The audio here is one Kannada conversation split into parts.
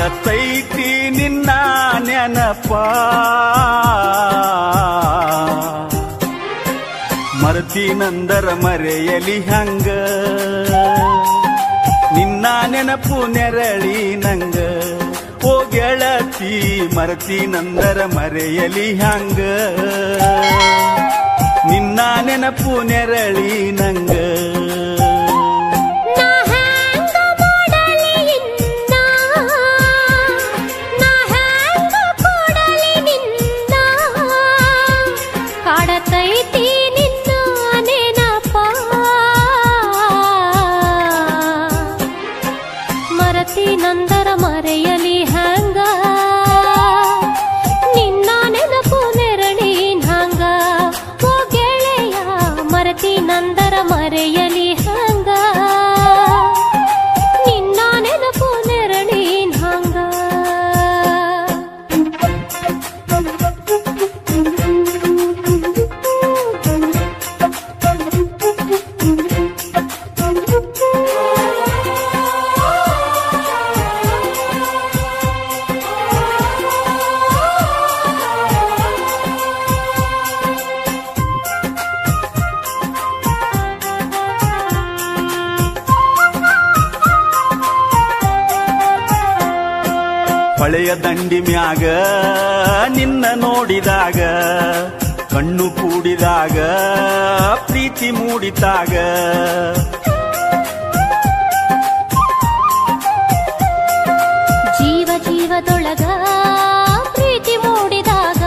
ಕಾಡತೈತಿ ನಿನ್ನ ನೆನಪ ಮರತೀನಂದರ ಮರೆಯಲಿ ಹಂಗ ನಿನ್ನ ನೆನಪು ನೆರಳಿ ನಂಗ ಓ ಗೆಳತಿ ಮರತೀನಂದರ ಮರೆಯಲಿ ಹಂಗ ನಿನ್ನ ನೆನಪು ನೆರಳಿ ನಂಗ ನಂದರ ಮರೆಯಲಿ ಹಂಗ ನಿನ್ನ ನೆನಪು ನೆರಳಿ ಹಂಗ ಓ ಗೆಳೆಯ ಮರತಿ ನಂದರ ಮರೆಯಲಿ ಹಂಗ ನಿನ್ನ ನೆನಪು ನೆರಳಿ ಹಂಗ ಹೊಳೆಯ ದಂಡಿ ಮ್ಯಾಗ ನಿನ್ನ ನೋಡಿದಾಗ ಕಣ್ಣು ಕೂಡಿದಾಗ ಪ್ರೀತಿ ಮೂಡಿತಾಗ ಜೀವ ಜೀವದೊಳಗ ಪ್ರೀತಿ ಮೂಡಿದಾಗ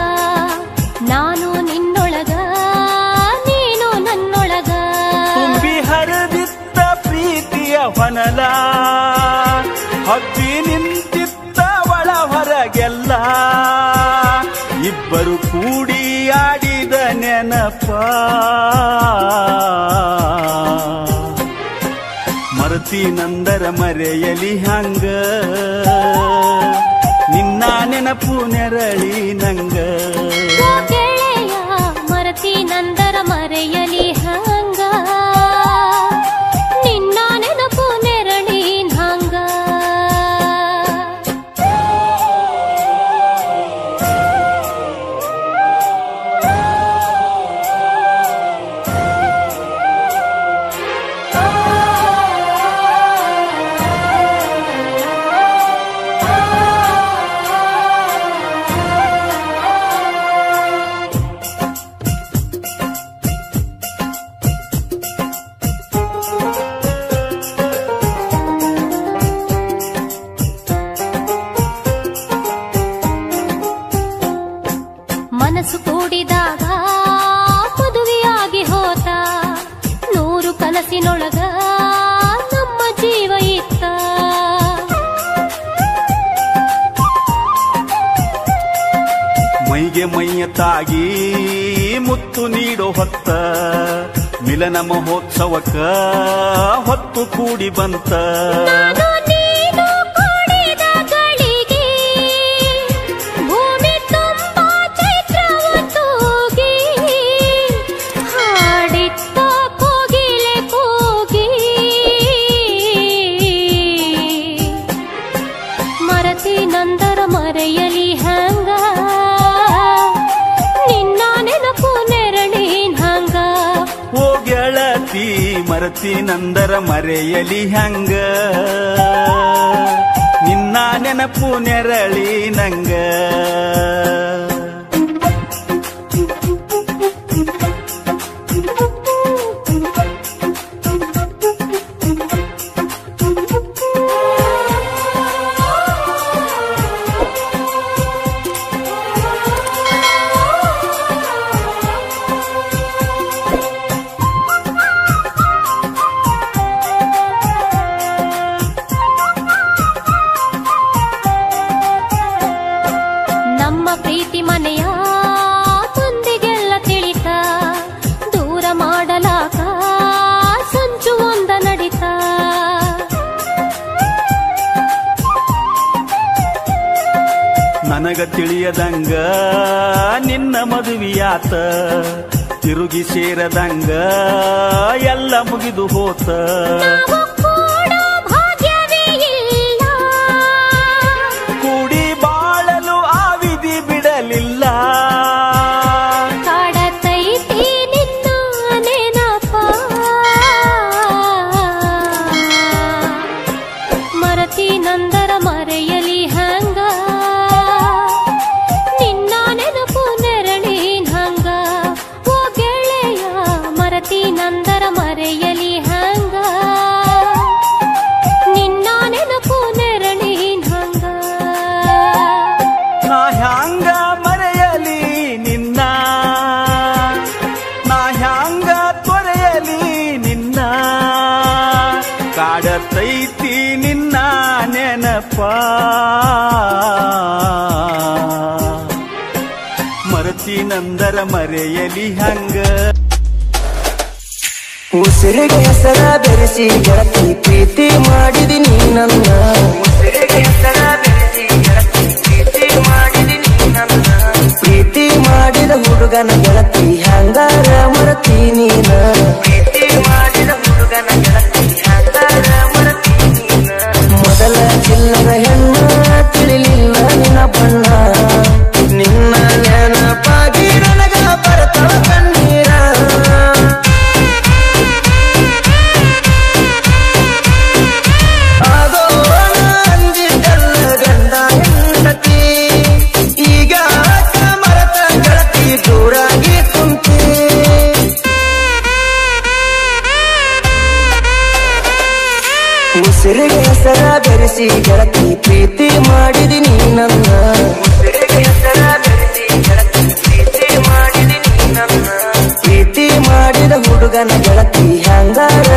ನಾನು ನಿನ್ನೊಳಗ ನೀನು ನನ್ನೊಳಗ ತುಂಬಿ ಹರಿದಿತ್ತ ಪ್ರೀತಿಯ ಹೊನಲ ಹಬ್ಬಿ ನಿಂತಿತ್ತ ಒಳ ಹೊರಗೆಲ್ಲ ಇಬ್ಬರು ಕೂಡಿ ಆಡಿದ ನೆನಪ ಮರತಿ ನಂದರ ಮರೆಯಲಿ ಹಂಗ ನಿನ್ನ ನೆನಪು ನೆರಳಿ ನಂಗ ಗೆಳೆಯ ಮರತಿ ನಂದರ ಮರೆಯಲಿ ಹಂಗ ನಿನ್ನ ನೆನಪು ನೆರಳಿ ಹಂಗ ಮನಸ್ಸು ಕೂಡಿದಾಗ ಮದುವೆಯಾಗಿ ಹೋತ 100 ಕನಸಿನೊಳಗ ನಮ್ಮ ಜೀವ ಇತ್ತ ಮೈಗೆ ಮೈಯ ತಾಗಿ ಮುತ್ತು ನೀಡೋ ಹೊತ್ತ ಮಿಲನ ಮಹೋತ್ಸವಕ್ಕ ಹೊತ್ತು ಕೂಡಿ ಬಂತ ನಂದರ ಮರೆಯಲಿ ಹಂಗ ನಿನ್ನ ನೆನಪು ನೆರಳಿ ಹಂಗ ಓ ಗೆಳತಿ ಮರತಿ ನಂದರ ಮರೆಯಲಿ ಹಂಗ ನಿನ್ನ ನೆನಪು ನೆರಳಿ ನಂಗ ಪ್ರೀತಿ ಮನೆಯ ಮಂದಿಗೆಲ್ಲ ತಿಳಿತ ದೂರ ಮಾಡಲಾಕ ಸಂಚು ಒಂದ ನಡಿತ ನನಗ ತಿಳಿಯದಂಗ ನಿನ್ನ ಮದುವೆಯಾತ ತಿರುಗಿ ಸೇರದಂಗ ಎಲ್ಲ ಮುಗಿದು ಹೋತ ಮರತಿನಂದರ ಮರೆಯಲಿ ಹಂಗ ಉಸಿರಿಗೆ ಹೆಸರ ಬೆರೆಸಿ ಗೆಳತಿ ಪ್ರೀತಿ ಮಾಡಿದಿ ನೀ ನನ್ನ ಉಸಿರಿಗೆ ಹೆಸರ ಬೆರೆಸಿ ಗೆಳತಿ ಪ್ರೀತಿ ಮಾಡಿದಿ ನೀ ನನ್ನ ಪ್ರೀತಿ ಮಾಡಿದ ಹುಡುಗನ ಗೆಳತಿ ಹಂಗಾರ ಮರತಿ ನೀನ ಪ್ರೀತಿ ಮಾಡಿದ ಹುಡುಗನ ಗೆಳತಿ ಹಂಗಾರ ಮರತಿ ನೀನ ಮೊದಲ ಚಿಲ್ಲರ ಹೆಣ್ಣ ತಿಳಿಲಿಲ್ಲ ನಿನ್ನ ಬಣ್ಣ ನಿನ್ನ ನೆನಪಾಗಿ ನನಗ ಬರ್ತಾವ ಕಣ್ಣೀರ ಉಸಿರಿಗೆ ಹೆಸರ ಬೆರೆಸಿ ಗೆಳತಿ ಪ್ರೀತಿ ಮಾಡಿದಿ ನೀ ನನ್ನ ಉಸಿರಿಗೆ ಹೆಸರ ಬೆರೆಸಿ ಗೆಳತಿ ಪ್ರೀತಿ ಮಾಡಿದಿ ನೀ ನನ್ನ ಪ್ರೀತಿ ಮಾಡಿದ ಹುಡುಗನ ಗೆಳತಿ ಹಂಗಾರ